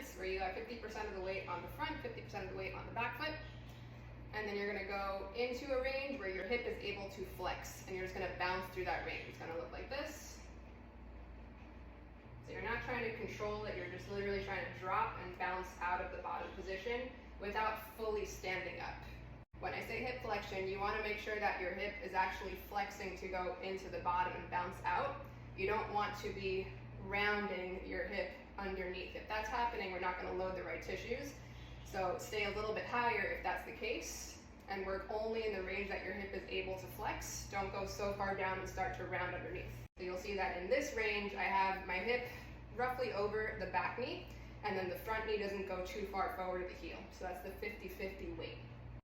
stance where you have 50% of the weight on the front, 50% of the weight on the back foot. And then you're gonna go into a range where your hip is able to flex, and you're just gonna bounce through that range. It's gonna look like this. So you're not trying to control it, you're just literally trying to drop and bounce out of the bottom position without fully standing up. When I say hip flexion, you wanna make sure that your hip is actually flexing to go into the bottom and bounce out. You don't want to be rounding your hip underneath. If that's happening, we're not gonna load the right tissues. So stay a little bit higher if that's the case, and work only in the range that your hip is able to flex. Don't go so far down and start to round underneath. So you'll see that in this range, I have my hip roughly over the back knee, and then the front knee doesn't go too far forward of the heel. So that's the 50-50 weight.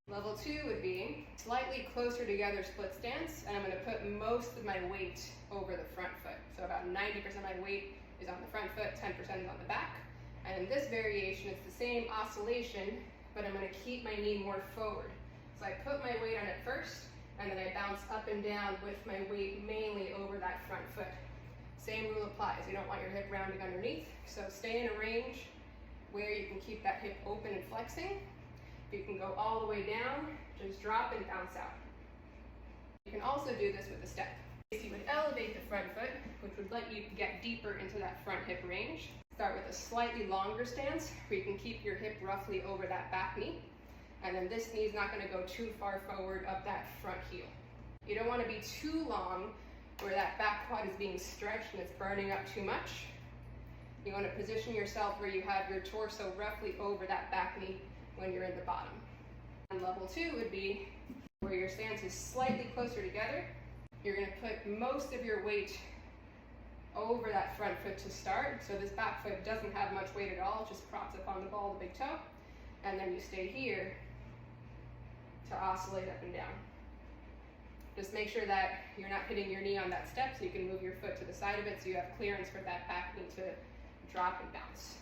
Level 2 would be slightly closer together split stance, and I'm gonna put most of my weight over the front foot. So about 90% of my weight is on the front foot, 10% is on the back. And in this variation, it's the same oscillation, but I'm gonna keep my knee more forward. So I put my weight on it first, and then I bounce up and down with my weight mainly over that front foot. Same rule applies. You don't want your hip rounding underneath, so stay in a range where you can keep that hip open and flexing. You can go all the way down, just drop and bounce out. You can also do this with a step. You would elevate the front foot, which would let you get deeper into that front hip range. Start with a slightly longer stance where you can keep your hip roughly over that back knee. And then this knee is not going to go too far forward up that front heel. You don't want to be too long where that back quad is being stretched and it's burning up too much. You want to position yourself where you have your torso roughly over that back knee when you're in the bottom. And level 2 would be where your stance is slightly closer together. You're going to put most of your weight over that front foot to start. So this back foot doesn't have much weight at all, it just props up on the ball of the big toe. And then you stay here to oscillate up and down. Just make sure that you're not hitting your knee on that step, so you can move your foot to the side of it so you have clearance for that back knee to drop and bounce.